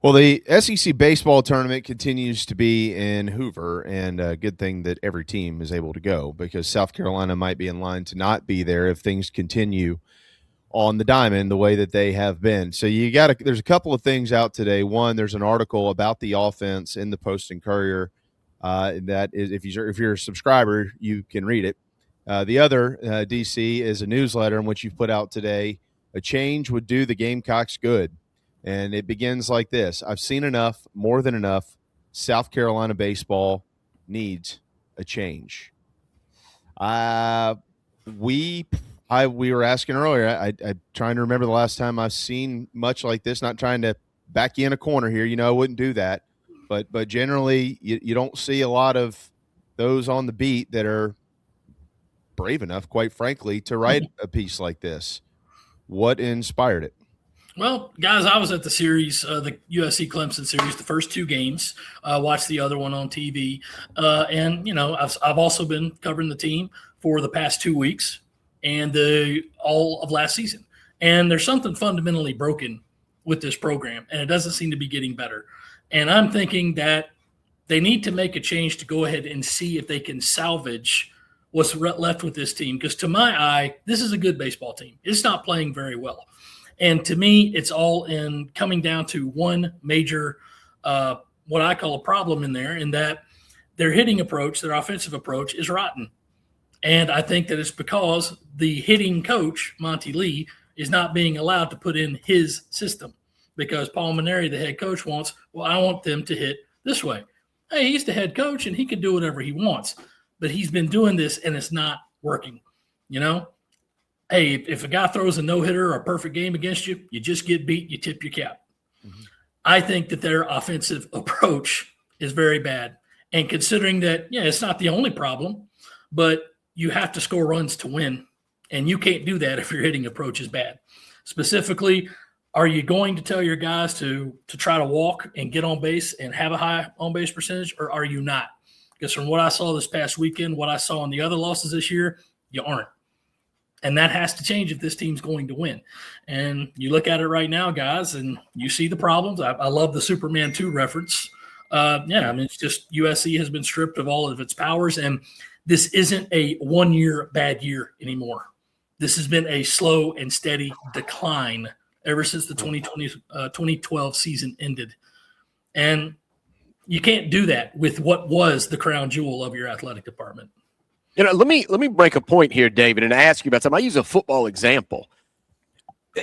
Well, the SEC baseball tournament continues to be in Hoover, and a good thing that every team is able to go because South Carolina might be in line to not be there if things continue on the diamond the way that they have been. So there's a couple of things out today. One, there's an article about the offense in the Post and Courier that is, if you're a subscriber, you can read it. The other, DC, is a newsletter in which you've put out today. A change would do the Gamecocks good. And it begins like this. I've seen enough, more than enough. South Carolina baseball needs a change. We were asking earlier, I'm trying to remember the last time I've seen much like this, not trying to back you in a corner here. I wouldn't do that. But generally, you don't see a lot of those on the beat that are brave enough, quite frankly, to write a piece like this. What inspired it? Well, guys, I was at the series, the USC Clemson series, the first two games. Watched the other one on TV, and I've also been covering the team for the past 2 weeks and all of last season. And there's something fundamentally broken with this program, and it doesn't seem to be getting better. And I'm thinking that they need to make a change to go ahead and see if they can salvage what's left with this team. Because to my eye, this is a good baseball team. It's not playing very well. And to me, it's all in coming down to one major, what I call a problem in there, in that their hitting approach, their offensive approach is rotten. And I think that it's because the hitting coach, Monty Lee, is not being allowed to put in his system because Paul Mainieri, the head coach, wants, well, I want them to hit this way. Hey, he's the head coach and he can do whatever he wants. But he's been doing this and it's not working, Hey, if a guy throws a no-hitter or a perfect game against you, you just get beat, you tip your cap. Mm-hmm. I think that their offensive approach is very bad. And considering that, it's not the only problem, but you have to score runs to win. And you can't do that if your hitting approach is bad. Specifically, are you going to tell your guys to try to walk and get on base and have a high on-base percentage, or are you not? Because from what I saw this past weekend, what I saw in the other losses this year, you aren't. And that has to change if this team's going to win. And you look at it right now, guys, and you see the problems. I love the Superman 2 reference. It's just USC has been stripped of all of its powers, and this isn't a one-year bad year anymore. This has been a slow and steady decline ever since the 2012 season ended. And you can't do that with what was the crown jewel of your athletic department. Let me make a point here, David, and ask you about something. I use a football example.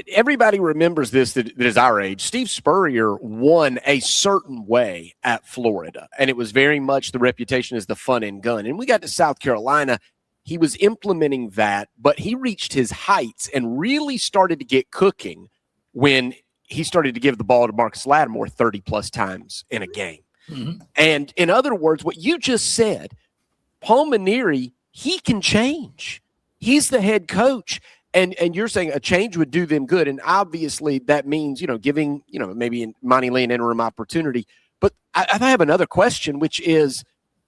Everybody remembers this that is our age. Steve Spurrier won a certain way at Florida, and it was very much the reputation as the fun and gun. And we got to South Carolina. He was implementing that, but he reached his heights and really started to get cooking when he started to give the ball to Marcus Lattimore 30-plus times in a game. Mm-hmm. And in other words, what you just said, Paul Mainieri, he can change. He's the head coach. And you're saying a change would do them good. And obviously that means, giving, maybe Monty Lee an interim opportunity. But I have another question, which is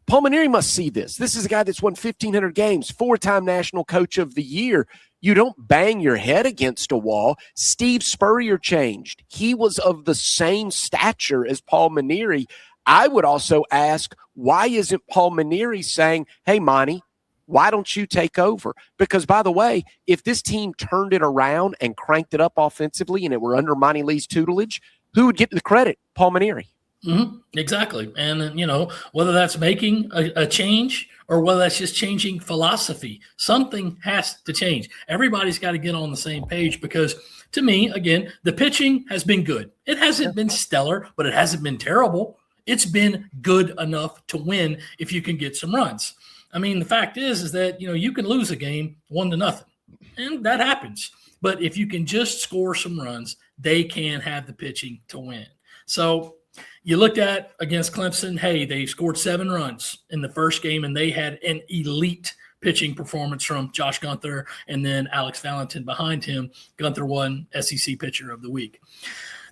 Paul Mainieri must see this. This is a guy that's won 1,500 games, 4-time National Coach of the Year. You don't bang your head against a wall. Steve Spurrier changed. He was of the same stature as Paul Mainieri. I would also ask, why isn't Paul Mainieri saying, hey, Monty, why don't you take over? Because, by the way, if this team turned it around and cranked it up offensively and it were under Monty Lee's tutelage, who would get the credit? Paul Mainieri. Mm-hmm. Exactly. And, whether that's making a change or whether that's just changing philosophy, something has to change. Everybody's got to get on the same page because, to me, again, the pitching has been good. It hasn't been stellar, but it hasn't been terrible. It's been good enough to win if you can get some runs. I mean, the fact is that, you can lose a game 1-0, and that happens. But if you can just score some runs, they can have the pitching to win. So you looked at against Clemson, hey, they scored 7 runs in the first game, and they had an elite pitching performance from Josh Gunther and then Alex Valentin behind him. Gunther won SEC Pitcher of the Week.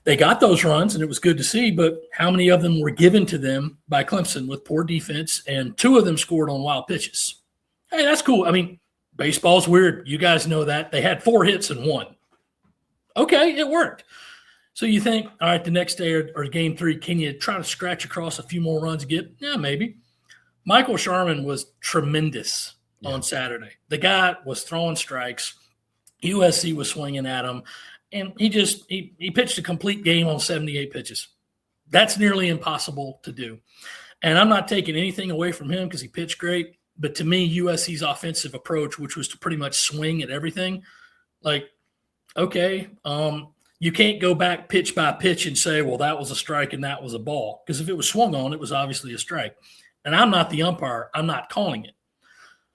They got those runs, and it was good to see, but how many of them were given to them by Clemson with poor defense, and 2 of them scored on wild pitches? Hey, that's cool. I mean, baseball's weird. You guys know that. They had 4 hits and 1. Okay, it worked. So you think, all right, the next day or game 3, can you try to scratch across a few more runs and get? Yeah, maybe. Michael Sherman was tremendous on Saturday. The guy was throwing strikes. USC was swinging at him, and he pitched a complete game on 78 pitches. That's nearly impossible to do. And I'm not taking anything away from him because he pitched great. But to me, USC's offensive approach, which was to pretty much swing at everything, like, okay, you can't go back pitch by pitch and say, well, that was a strike and that was a ball. Because if it was swung on, it was obviously a strike. And I'm not the umpire. I'm not calling it.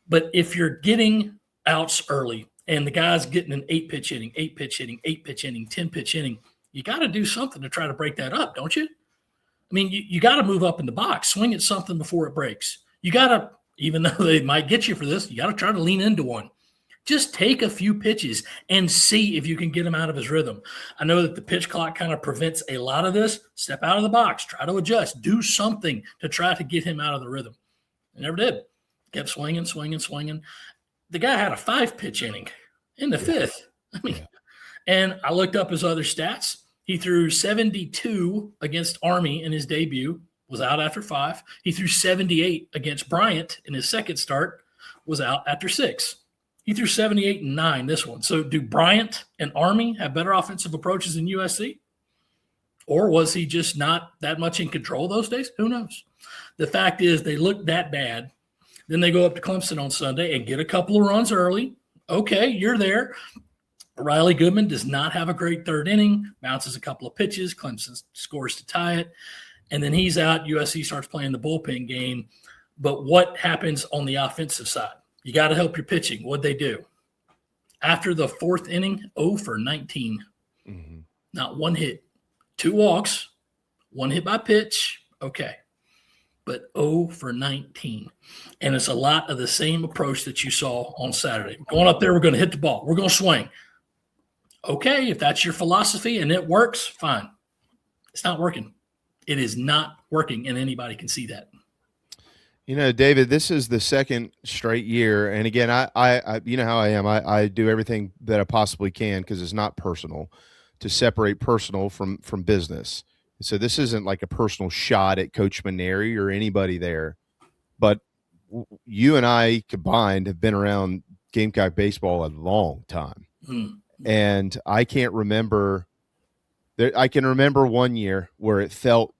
But if you're getting outs early and the guy's getting an 8-pitch inning, 8-pitch inning, 8-pitch inning, 10-pitch inning, you got to do something to try to break that up, don't you? I mean, you got to move up in the box, swing at something before it breaks. You got to, even though they might get you for this, you got to try to lean into one. Just take a few pitches and see if you can get him out of his rhythm. I know that the pitch clock kind of prevents a lot of this. Step out of the box, try to adjust, do something to try to get him out of the rhythm. I never did. Kept swinging. The guy had a 5-pitch inning in the 5th. I mean, and I looked up his other stats. He threw 72 against Army in his debut, was out after 5. He threw 78 against Bryant in his second start, was out after 6. He threw 78 and 9 this one. So do Bryant and Army have better offensive approaches than USC? Or was he just not that much in control those days? Who knows? The fact is they looked that bad. Then they go up to Clemson on Sunday and get a couple of runs early. Okay, you're there. Riley Goodman does not have a great 3rd inning, bounces a couple of pitches. Clemson scores to tie it. And then he's out. USC starts playing the bullpen game. But what happens on the offensive side? You got to help your pitching. What'd they do? After the 4th inning, 0 for 19. Mm-hmm. Not one hit. 2 walks, 1 hit by pitch. Okay. But 0 for 19. And it's a lot of the same approach that you saw on Saturday. We're going up there, we're going to hit the ball. We're going to swing. Okay, if that's your philosophy and it works, fine. It's not working. It is not working, and anybody can see that. You know, David, this is the 2nd straight year, and again, I you know how I am. I do everything that I possibly can because it's not personal, to separate personal from business. So this isn't like a personal shot at Coach Maneri or anybody there, but you and I combined have been around Gamecock baseball a long time, and I can't remember. I can remember one year where it felt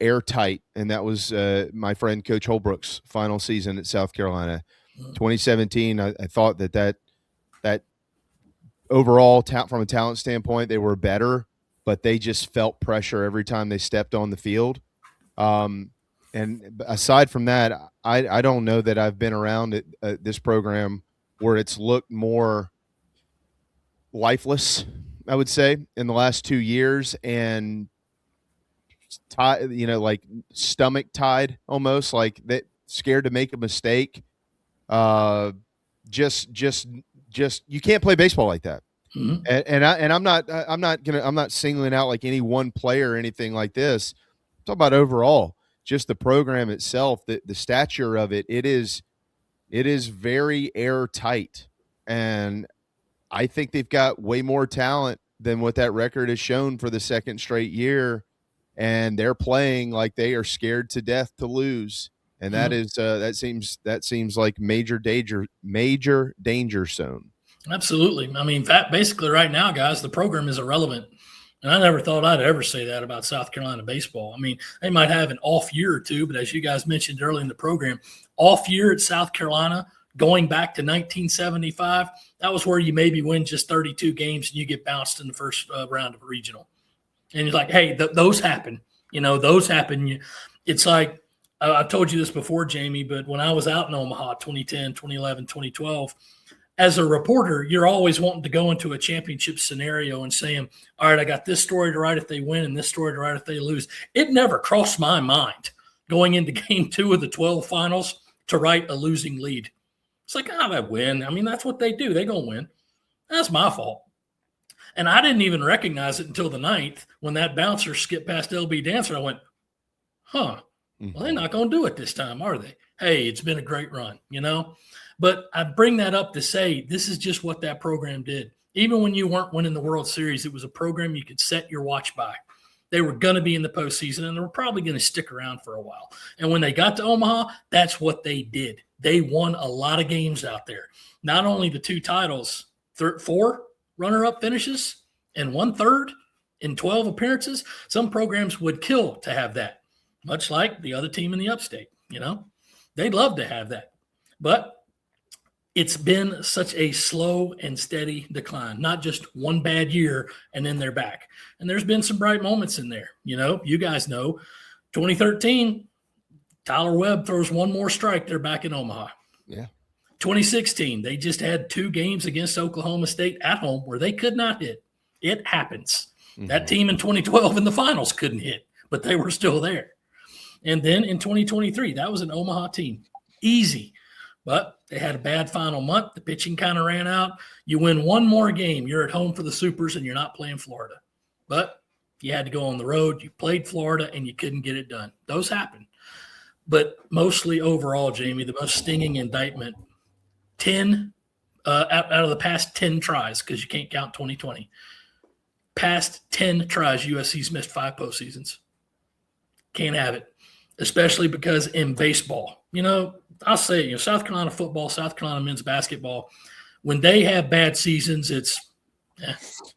airtight, and that was my friend Coach Holbrook's final season at South Carolina, 2017. I thought that overall, from a talent standpoint, they were better, but they just felt pressure every time they stepped on the field. And aside from that, I don't know that I've been around this program where it's looked more lifeless, I would say, in the last 2 years, and like stomach tied, almost like that, scared to make a mistake. Just you can't play baseball like that. Mm-hmm. And I'm not singling out like any one player or anything like this. I'm talking about overall, just the program itself, the stature of it. It is very airtight, and I think they've got way more talent than what that record has shown for the 2nd straight year. And they're playing like they are scared to death to lose, and that is that seems like major danger zone. Absolutely. I mean, basically right now, guys, the program is irrelevant, and I never thought I'd ever say that about South Carolina baseball. I mean, they might have an off year or two, but as you guys mentioned early in the program, off year at South Carolina going back to 1975, that was where you maybe win just 32 games and you get bounced in the first round of a regional. And you're like, hey, those happen. Those happen. It's like, I've told you this before, Jamie, but when I was out in Omaha, 2010, 2011, 2012, as a reporter, you're always wanting to go into a championship scenario and saying, all right, I got this story to write if they win and this story to write if they lose. It never crossed my mind going into game 2 of the 12 finals to write a losing lead. It's like, they win. I mean, that's what they do. They're going to win. That's my fault. And I didn't even recognize it until the 9th when that bouncer skipped past LB Dancer. I went, well, they're not going to do it this time, are they? Hey, it's been a great run, But I bring that up to say this is just what that program did. Even when you weren't winning the World Series, it was a program you could set your watch by. They were going to be in the postseason, and they were probably going to stick around for a while. And when they got to Omaha, that's what they did. They won a lot of games out there. Not only the 2 titles, 4 runner-up finishes and 1/3 in 12 appearances. Some programs would kill to have that, much like the other team in the upstate. They'd love to have that. But it's been such a slow and steady decline, not just one bad year and then they're back. And there's been some bright moments in there. You guys know 2013, Tyler Webb throws one more strike. They're back in Omaha. Yeah. 2016, they just had 2 games against Oklahoma State at home where they could not hit. It happens. Mm-hmm. That team in 2012 in the finals couldn't hit, but they were still there. And then in 2023, that was an Omaha team. Easy. But they had a bad final month. The pitching kind of ran out. You win one more game, you're at home for the Supers, and you're not playing Florida. But you had to go on the road. You played Florida, and you couldn't get it done. Those happen. But mostly overall, Jamie, the most stinging indictment, 10 out of the past 10 tries, because you can't count 2020. Past 10 tries, USC's missed 5 postseasons. Can't have it, especially because in baseball, I'll say, South Carolina football, South Carolina men's basketball, when they have bad seasons,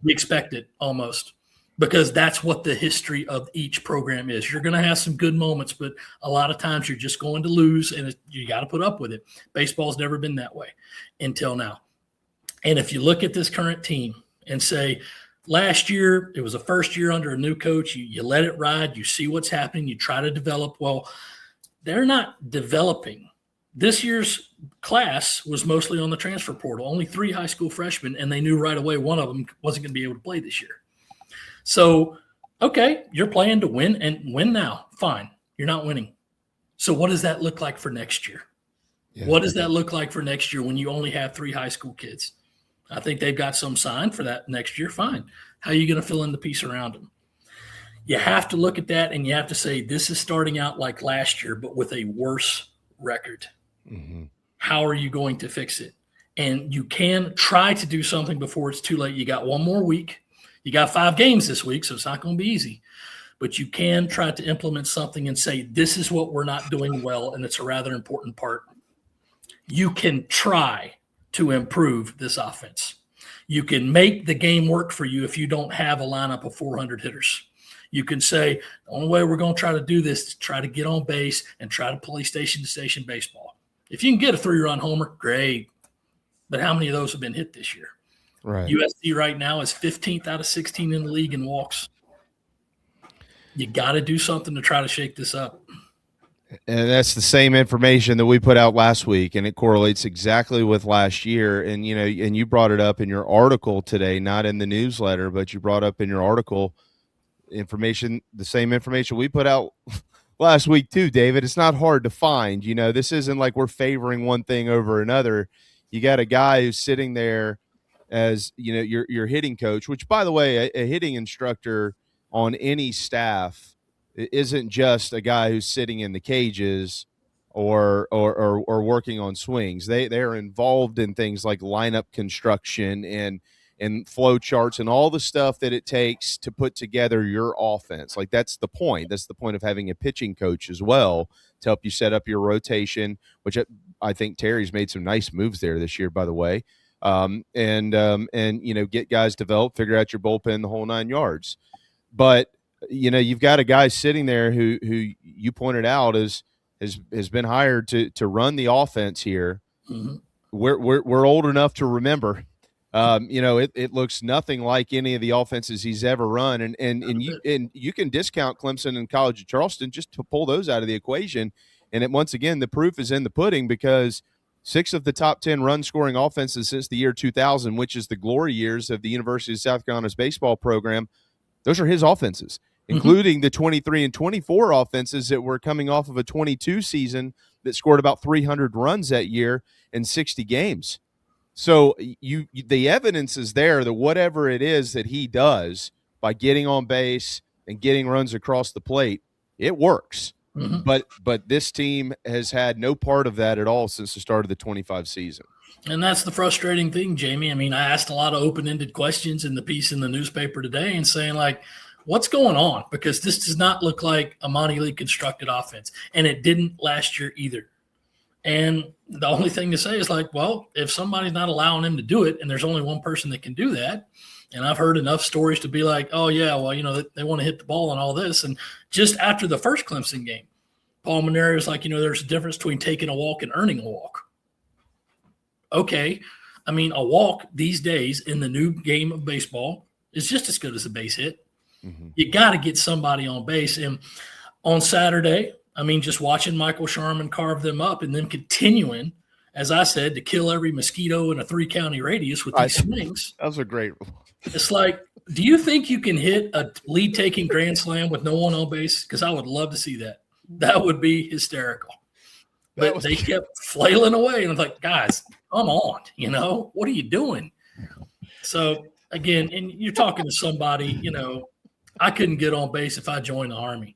we expect it almost, because that's what the history of each program is. You're going to have some good moments, but a lot of times you're just going to lose, and you got to put up with it. Baseball's never been that way until now. And if you look at this current team and say, last year, it was the first year under a new coach, you let it ride, you see what's happening, you try to develop. Well, they're not developing. This year's class was mostly on the transfer portal, only 3 high school freshmen, and they knew right away one of them wasn't going to be able to play this year. So, okay, you're playing to win and win now. Fine. You're not winning. So what does that look like for next year? Yeah. What does that look like for next year when you only have 3 high school kids? I think they've got some sign for that next year. Fine. How are you going to fill in the piece around them? You have to look at that, and you have to say, this is starting out like last year, but with a worse record. Mm-hmm. How are you going to fix it? And you can try to do something before it's too late. You got one more week. You got 5 games this week, so it's not going to be easy. But you can try to implement something and say, this is what we're not doing well, and it's a rather important part. You can try to improve this offense. You can make the game work for you if you don't have a lineup of 400 hitters. You can say, the only way we're going to try to do this is try to get on base and try to play station-to-station baseball. If you can get a 3-run homer, great. But how many of those have been hit this year? Right. USC right now is 15th out of 16 in the league in walks. You got to do something to try to shake this up. And that's the same information that we put out last week, and it correlates exactly with last year. And, and you brought it up in your article today, not in the newsletter, but you brought up in your article information, the same information we put out last week too, David. It's not hard to find. This isn't like we're favoring one thing over another. You got a guy who's sitting there as, your hitting coach, which, by the way, a hitting instructor on any staff isn't just a guy who's sitting in the cages or working on swings. They're involved in things like lineup construction and flow charts and all the stuff that it takes to put together your offense. Like, that's the point. That's the point of having a pitching coach as well, to help you set up your rotation, which I think Terry's made some nice moves there this year, by the way. And get guys developed, figure out your bullpen, the whole 9 yards. But, you've got a guy sitting there who you pointed out has been hired to run the offense here. Mm-hmm. We're old enough to remember. It looks nothing like any of the offenses he's ever run, and you can discount Clemson and College of Charleston just to pull those out of the equation. And once again, the proof is in the pudding, because 6 of the top 10 run-scoring offenses since the year 2000, which is the glory years of the University of South Carolina's baseball program, those are his offenses, including the 23 and 24 offenses that were coming off of a 22 season that scored about 300 runs that year in 60 games. So the evidence is there that whatever it is that he does by getting on base and getting runs across the plate, it works. Mm-hmm. But this team has had no part of that at all since the start of the 25 season. And that's the frustrating thing, Jamie. I mean, I asked a lot of open-ended questions in the piece in the newspaper today and saying, like, what's going on? Because this does not look like a Monty Lee constructed offense. And it didn't last year either. And the only thing to say is, like, well, if somebody's not allowing him to do it and there's only one person that can do that, and I've heard enough stories to be like, oh, yeah, well, you know, they want to hit the ball and all this. And just after the first Clemson game, Paul Maneri was like, you know, there's a difference between taking a walk and earning a walk. Okay. I mean, a walk these days in the new game of baseball is just as good as a base hit. Mm-hmm. You got to get somebody on base. And on Saturday, I mean, just watching Michael Sharman carve them up and then continuing, as I said, to kill every mosquito in a 3-county radius with these swings. That was a great. It's like, do you think you can hit a lead-taking grand slam with no one on base? Because I would love to see that. That would be hysterical. But they kept flailing away, and I was like, guys, come on, you know, what are you doing? So, again, and you're talking to somebody, you know, I couldn't get on base if I joined the Army.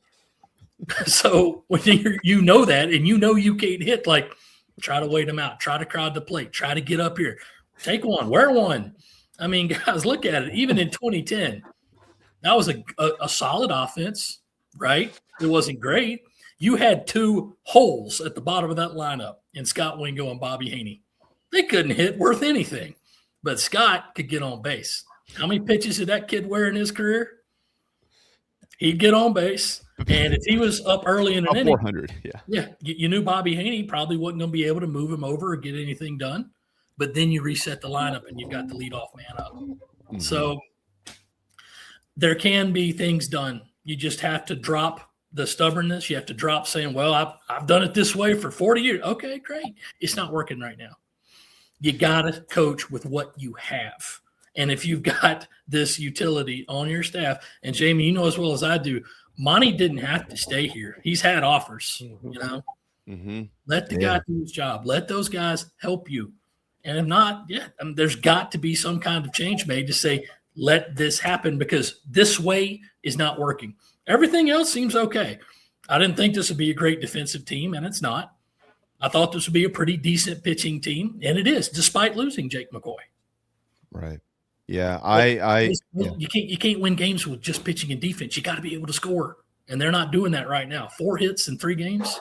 So when you know that and you know you can't hit, like, try to wait them out, try to crowd the plate, try to get up here, take one, wear one. I mean, guys, look at it. Even in 2010, that was a solid offense, right? It wasn't great. You had 2 holes at the bottom of that lineup in Scott Wingo and Bobby Haney. They couldn't hit worth anything, but Scott could get on base. How many pitches did that kid wear in his career? He'd get on base. And if he was up early in an inning, 400, you knew Bobby Haney probably wasn't going to be able to move him over or get anything done. But then you reset the lineup and you've got the leadoff man up. Mm-hmm. So there can be things done. You just have to drop the stubbornness. You have to drop saying, well, I've done it this way for 40 years. Okay, great. It's not working right now. You got to coach with what you have. And if you've got this utility on your staff, and Jamie, you know as well as I do, Monty didn't have to stay here. He's had offers, you know. Mm-hmm. Let the guy do his job. Let those guys help you. And if not, there's got to be some kind of change made to say, let this happen because this way is not working. Everything else seems okay. I didn't think this would be a great defensive team, and it's not. I thought this would be a pretty decent pitching team, and it is, despite losing Jake McCoy. Right. Yeah, you can't win games with just pitching and defense. You got to be able to score, and they're not doing that right now. 4 hits in 3 games.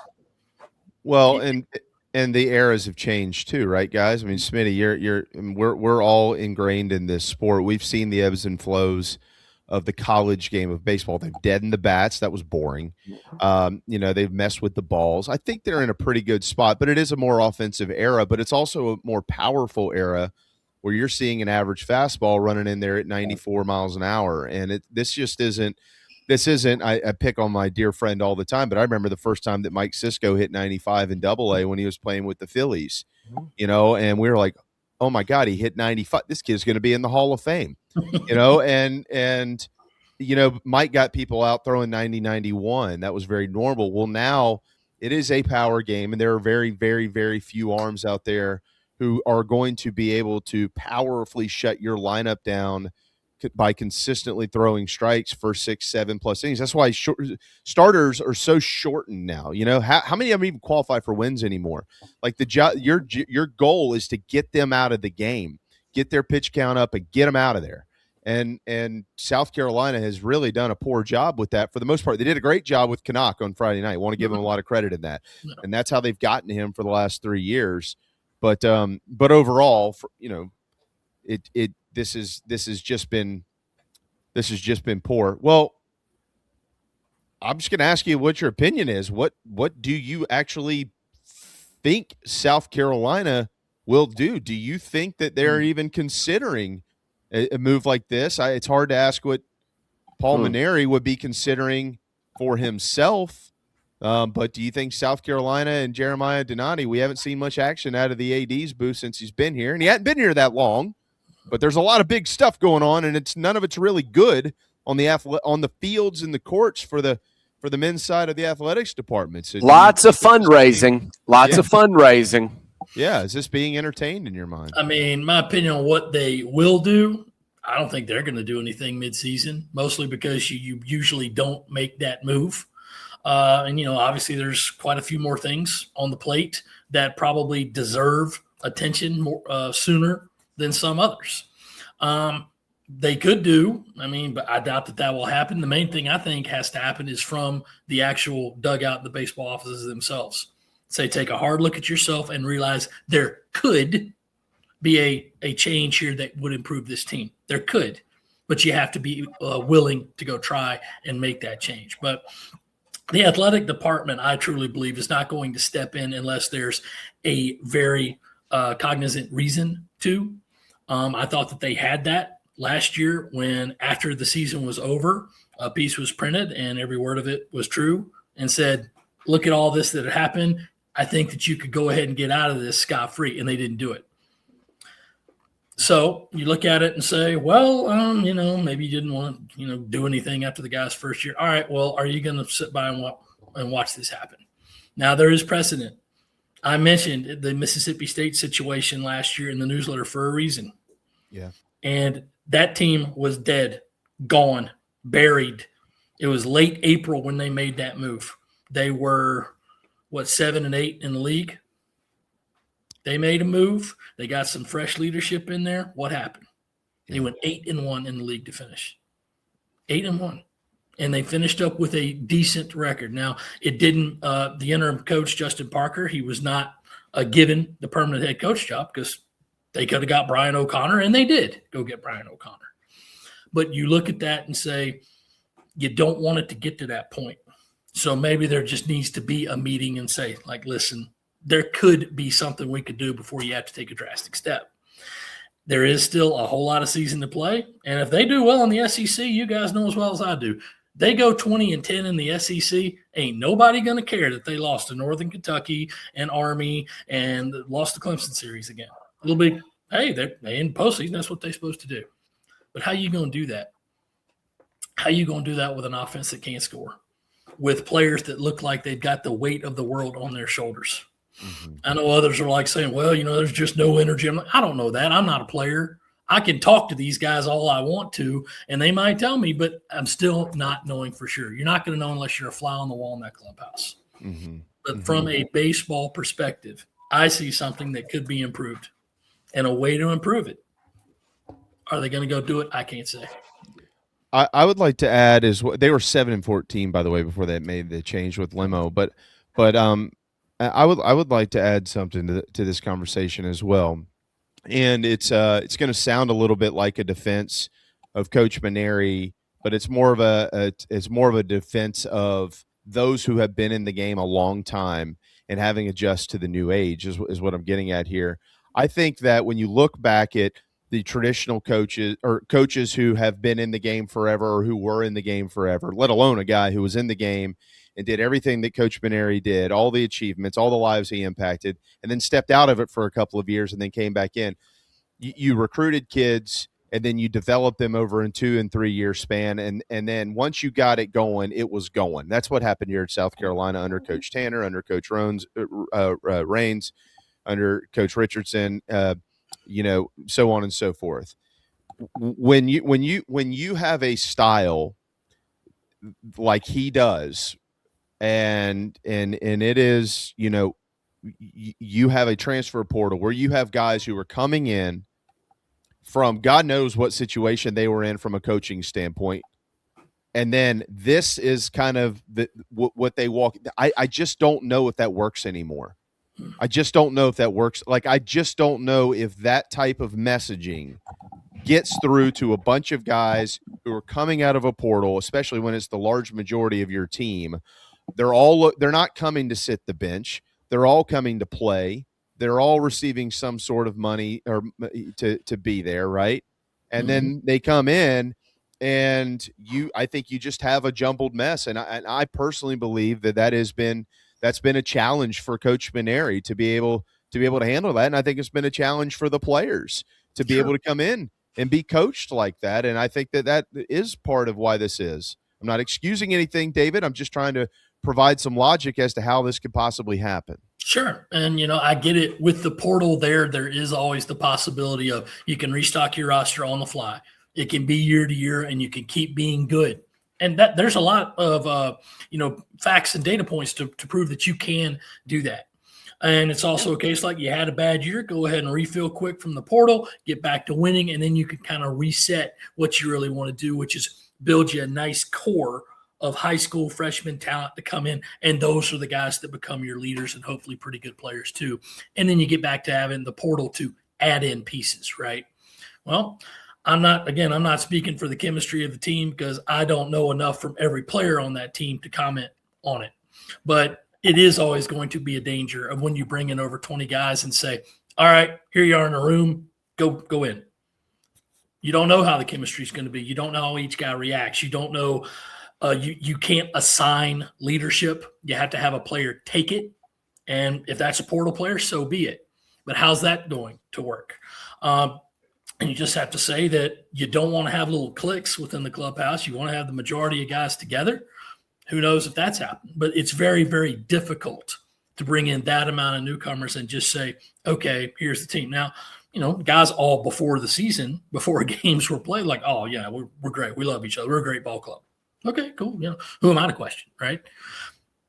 Well, and the eras have changed too, right, guys? I mean, Smitty, we're all ingrained in this sport. We've seen the ebbs and flows of the college game of baseball. They've deadened the bats. That was boring. You know, they've messed with the balls. I think they're in a pretty good spot, but it is a more offensive era, but it's also a more powerful era where you're seeing an average fastball running in there at 94 miles an hour. And this isn't, I pick on my dear friend all the time, but I remember the first time that Mike Sisco hit 95 in Double-A when he was playing with the Phillies, you know, and we were like, oh my God, he hit 95. This kid's going to be in the Hall of Fame, you know, and, you know, Mike got people out throwing 90, 91. That was very normal. Well, now it is a power game, and there are very, very, very few arms out there who are going to be able to powerfully shut your lineup down by consistently throwing strikes for 6, 7+ innings. That's why starters are so shortened now. You know, how many of them even qualify for wins anymore? Like your goal is to get them out of the game, get their pitch count up, and get them out of there. And South Carolina has really done a poor job with that for the most part. They did a great job with Gamecock on Friday night. I want to give them a lot of credit in that, and that's how they've gotten him for the last 3 years. But overall, you know, this has just been poor. Well, I'm just going to ask you what your opinion is. What do you actually think South Carolina will do? Do you think that they're even considering a move like this? It's hard to ask what Paul Maneri would be considering for himself. But do you think South Carolina and Jeremiah Donati, we haven't seen much action out of the AD's booth since he's been here, and he hadn't been here that long, but there's a lot of big stuff going on, and none of it's really good on the fields and the courts for the men's side of the athletics department. So lots of fundraising. Yeah, is this being entertained in your mind? I mean, my opinion on what they will do, I don't think they're going to do anything midseason, mostly because you usually don't make that move. And, you know, obviously there's quite a few more things on the plate that probably deserve attention more sooner than some others. They could do, but I doubt that will happen. The main thing I think has to happen is from the actual dugout, the baseball offices themselves. Say, take a hard look at yourself and realize there could be a change here that would improve this team. There could, but you have to be willing to go try and make that change. But the athletic department, I truly believe, is not going to step in unless there's a very cognizant reason to. I thought that they had that last year when, after the season was over, a piece was printed and every word of it was true and said, look at all this that had happened. I think that you could go ahead and get out of this scot-free, and they didn't do it. So you look at it and say, well, maybe you didn't want to, do anything after the guy's first year. All right, well, are you going to sit by and watch this happen? Now, there is precedent. I mentioned the Mississippi State situation last year in the newsletter for a reason. Yeah. And that team was dead, gone, buried. It was late April when they made that move. They were, 7-8 in the league? They made a move. They got some fresh leadership in there. What happened? They went 8-1 in the league to finish. 8-1. And they finished up with a decent record. Now, it didn't the interim coach, Justin Parker, he was not given the permanent head coach job because they could have got Brian O'Connor, and they did go get Brian O'Connor. But you look at that and say, you don't want it to get to that point. So maybe there just needs to be a meeting and say, like, listen, there could be something we could do before you have to take a drastic step. There is still a whole lot of season to play. And if they do well in the SEC, you guys know as well as I do, they go 20-10 in the SEC, ain't nobody going to care that they lost to Northern Kentucky and Army and lost the Clemson series again. It'll be, hey, they in postseason, that's what they're supposed to do. But how you going to do that? How you going to do that with an offense that can't score, with players that look like they've got the weight of the world on their shoulders? Mm-hmm. I know others are like saying, well, there's just no energy. I'm like, I don't know that. I'm not a player. I can talk to these guys all I want to, and they might tell me, but I'm still not knowing for sure. You're not going to know unless you're a fly on the wall in that clubhouse. Mm-hmm. But from a baseball perspective, I see something that could be improved and a way to improve it. Are they going to go do it? I can't say. I would like to add is they were 7-14, by the way, before they made the change with Limo. But I would like to add something to this conversation as well. And it's going to sound a little bit like a defense of Coach Maneri, but it's more of a defense of those who have been in the game a long time and having adjust to the new age is what I'm getting at here. I think that when you look back at the traditional coaches or coaches who have been in the game forever or who were in the game forever, let alone a guy who was in the game and did everything that Coach Maneri did, all the achievements, all the lives he impacted, and then stepped out of it for a couple of years and then came back in. You recruited kids, and then you developed them over a 2 and 3 year span, and then once you got it going, it was going. That's what happened here at South Carolina under Coach Tanner, under Coach Raines, under Coach Richardson, so on and so forth. When you have a style like he does, and it is, you have a transfer portal where you have guys who are coming in from God knows what situation they were in from a coaching standpoint. And then this is kind of what they walk. I just don't know if that works anymore. I just don't know if that works. Like, I just don't know if that type of messaging gets through to a bunch of guys who are coming out of a portal, especially when it's the large majority of your team. They're not coming to sit the bench. They're all coming to play. They're all receiving some sort of money or to be there, right? And then they come in, and I think you just have a jumbled mess. And I personally believe that's been a challenge for Coach Maneri to be able to handle that. And I think it's been a challenge for the players to be able to come in and be coached like that. And I think that is part of why this is. I'm not excusing anything, David. I'm just trying to provide some logic as to how this could possibly happen. Sure. And, I get it. With the portal there is always the possibility of you can restock your roster on the fly. It can be year to year, and you can keep being good. And that there's a lot of, facts and data points to prove that you can do that. And it's also a case like you had a bad year, go ahead and refill quick from the portal, get back to winning, and then you can kind of reset what you really want to do, which is build you a nice core of high school freshman talent to come in, and those are the guys that become your leaders and hopefully pretty good players too. And then you get back to having the portal to add in pieces, right? Well, I'm not speaking for the chemistry of the team because I don't know enough from every player on that team to comment on it. But it is always going to be a danger of when you bring in over 20 guys and say, all right, here you are in a room, go in. You don't know how the chemistry is going to be. You don't know how each guy reacts. You don't know. You can't assign leadership. You have to have a player take it. And if that's a portal player, so be it. But how's that going to work? And you just have to say that you don't want to have little cliques within the clubhouse. You want to have the majority of guys together. Who knows if that's happened? But it's very, very difficult to bring in that amount of newcomers and just say, okay, here's the team. Now, guys all before the season, before games were played, like, oh, yeah, we're great. We love each other. We're a great ball club. Okay, cool. Who am I to question, right?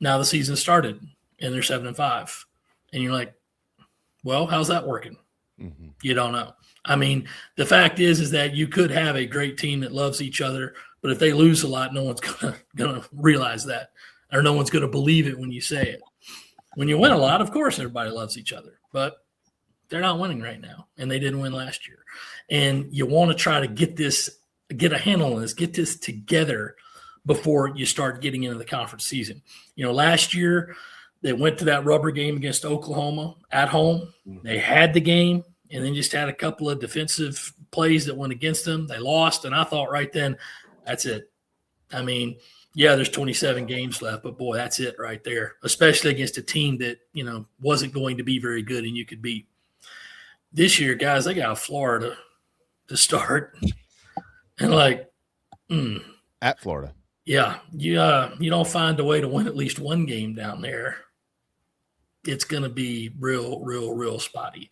Now the season started and they're 7-5. And you're like, well, how's that working? Mm-hmm. You don't know. I mean, the fact is that you could have a great team that loves each other, but if they lose a lot, no one's gonna realize that, or no one's gonna believe it when you say it. When you win a lot, of course, everybody loves each other, but they're not winning right now, and they didn't win last year. And you want to try to get a handle on this, get this together before you start getting into the conference season. Last year they went to that rubber game against Oklahoma at home. They had the game and then just had a couple of defensive plays that went against them. They lost, and I thought right then, that's it. I mean, yeah, there's 27 games left, but boy, that's it right there, especially against a team that, wasn't going to be very good and you could beat. This year, guys, they got Florida to start. And at Florida. Yeah, you don't find a way to win at least one game down there, it's going to be real spotty.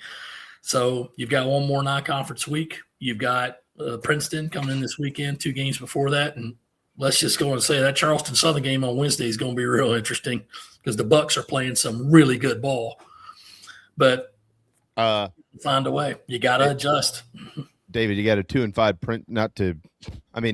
So you've got one more non-conference week. You've got Princeton coming in this weekend, 2 games before that. And let's just go and say that Charleston Southern game on Wednesday is going to be real interesting because the Bucks are playing some really good ball. But find a way. You got to adjust. David, you got a 2-5 print.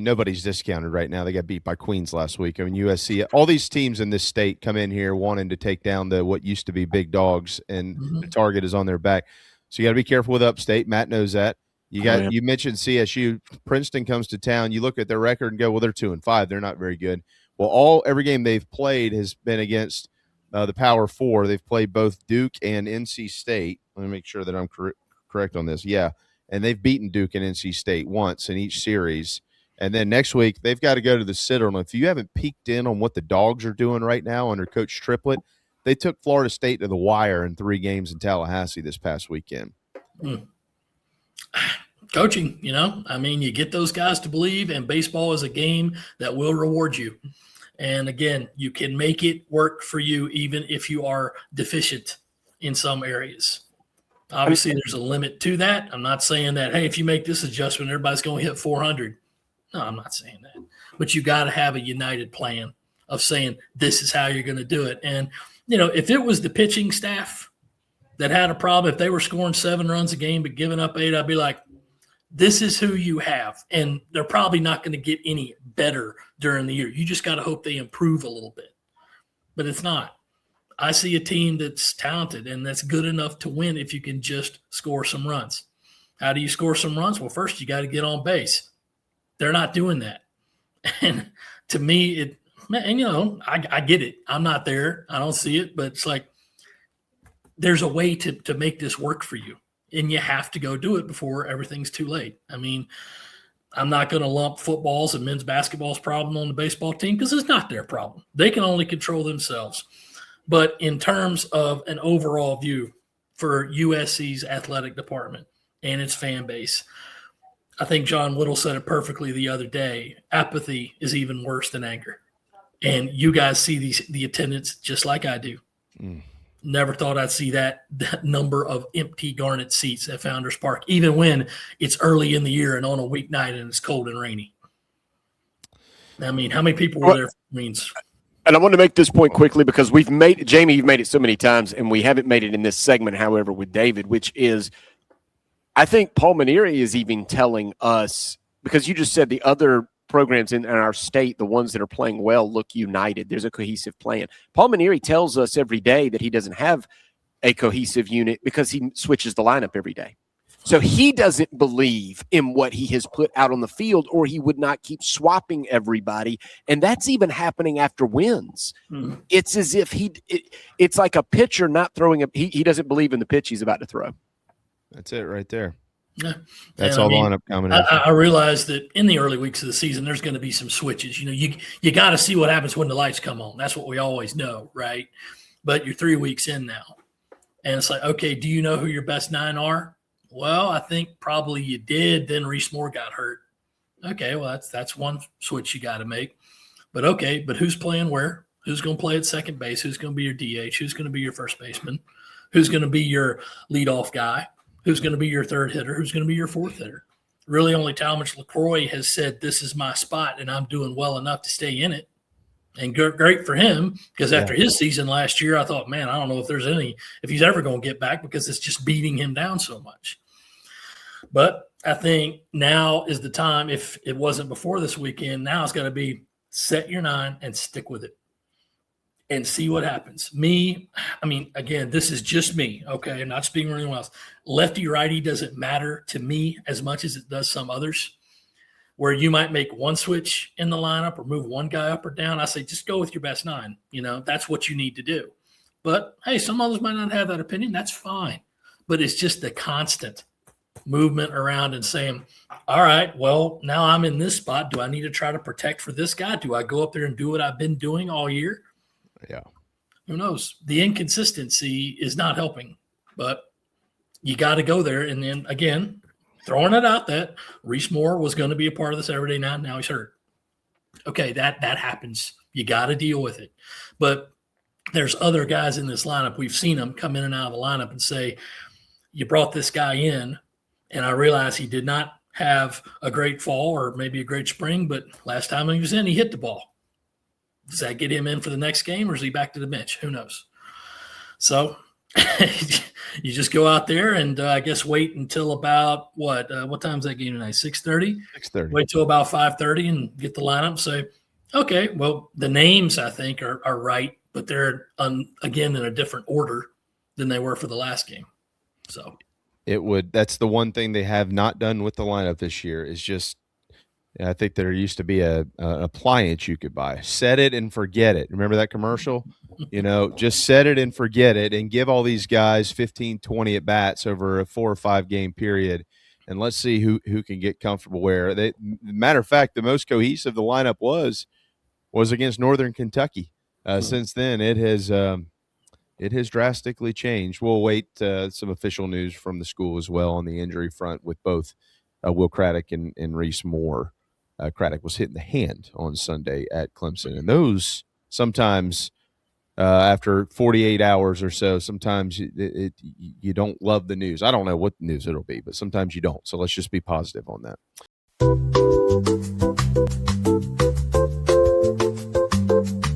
Nobody's discounted right now. They got beat by Queens last week. USC, all these teams in this state come in here wanting to take down what used to be big dogs, and the target is on their back. So you got to be careful with Upstate. Matt knows that. You mentioned CSU. Princeton comes to town. You look at their record and go, well, they're 2-5. They're not very good. Well, every game they've played has been against the Power Four. They've played both Duke and NC State. Let me make sure that I'm correct on this. Yeah. And they've beaten Duke and NC State once in each series. And then next week, they've got to go to the Citadel. If you haven't peeked in on what the Dogs are doing right now under Coach Triplett, they took Florida State to the wire in 3 games in Tallahassee this past weekend. Coaching, you get those guys to believe, and baseball is a game that will reward you. And again, you can make it work for you even if you are deficient in some areas. Obviously, there's a limit to that. I'm not saying that, hey, if you make this adjustment, everybody's going to hit 400. No, I'm not saying that. But you got to have a united plan of saying this is how you're going to do it. And, if it was the pitching staff that had a problem, if they were scoring 7 runs a game but giving up 8, I'd be like, this is who you have. And they're probably not going to get any better during the year. You just got to hope they improve a little bit. But it's not. I see a team that's talented and that's good enough to win if you can just score some runs. How do you score some runs? Well, first you got to get on base. They're not doing that. And to me, I get it. I'm not there. I don't see it, but it's like there's a way to make this work for you, and you have to go do it before everything's too late. I'm not going to lump football's and men's basketball's problem on the baseball team because it's not their problem. They can only control themselves. But in terms of an overall view for USC's athletic department and its fan base, I think John Whittle said it perfectly the other day. Apathy is even worse than anger. And you guys see the attendance just like I do. Never thought I'd see that number of empty Garnet seats at Founders Park, even when it's early in the year and on a weeknight and it's cold and rainy. How many people were there for Queens? And I want to make this point quickly because you've made it so many times, and we haven't made it in this segment, however, with David, which is I think Paul Manieri is even telling us, because you just said the other programs in our state, the ones that are playing well, look united. There's a cohesive plan. Paul Manieri tells us every day that he doesn't have a cohesive unit because he switches the lineup every day. So he doesn't believe in what he has put out on the field, or he would not keep swapping everybody. And that's even happening after wins. It's as if it's like a pitcher not throwing he doesn't believe in the pitch he's about to throw. That's it right there. Yeah. That's all the lineup combination. I realize that in the early weeks of the season, there's going to be some switches. You got to see what happens when the lights come on. That's what we always know, right? But you're 3 weeks in now. And it's like, okay, do you know who your best 9 are? Well, I think probably you did. Then Reese Moore got hurt. Okay, well, that's one switch you got to make. But okay, but who's playing where? Who's going to play at second base? Who's going to be your DH? Who's going to be your first baseman? Who's going to be your leadoff guy? Who's going to be your third hitter? Who's going to be your fourth hitter? Really, only Talmadge LaCroix has said, this is my spot, and I'm doing well enough to stay in it. And great for him, because after his season last year, I thought, man, I don't know if he's ever going to get back, because it's just beating him down so much. But I think now is the time. If it wasn't before this weekend, now it's got to be set your 9 and stick with it and see what happens. Again, this is just me, okay? I'm not speaking for anyone else. Lefty, righty doesn't matter to me as much as it does some others, where you might make one switch in the lineup or move one guy up or down. I say just go with your best 9. That's what you need to do. But, hey, some others might not have that opinion. That's fine. But it's just the constant movement around and saying, all right, well, now I'm in this spot. Do I need to try to protect for this guy? Do I go up there and do what I've been doing all year? Yeah. Who knows? The inconsistency is not helping, but you got to go there. And then, again, throwing it out that Reese Moore was going to be a part of the Saturday night. Now he's hurt. Okay, that happens. You got to deal with it. But there's other guys in this lineup. We've seen them come in and out of the lineup and say, you brought this guy in, and I realize he did not have a great fall or maybe a great spring, but last time he was in, he hit the ball. Does that get him in for the next game, or is he back to the bench? Who knows? So you just go out there and I guess wait until about what time's that game tonight? 6:30? 6:30. Wait till about 5:30 and get the lineup. Say, okay, well, the names I think are right, but they're again in a different order than they were for the last game. So that's the one thing they have not done with the lineup this year is just, I think there used to be a appliance you could buy. Set it and forget it. Remember that commercial? Just set it and forget it and give all these guys 15, 20 at bats over a 4 or 5 game period. And let's see who can get comfortable where. Matter of fact, the most cohesive the lineup was against Northern Kentucky. Since then, it has drastically changed. We'll wait some official news from the school as well on the injury front with both Will Craddock and Reese Moore. Craddock was hit in the hand on Sunday at Clemson. And those sometimes after 48 hours or so, sometimes you don't love the news. I don't know what news it'll be, but sometimes you don't. So let's just be positive on that.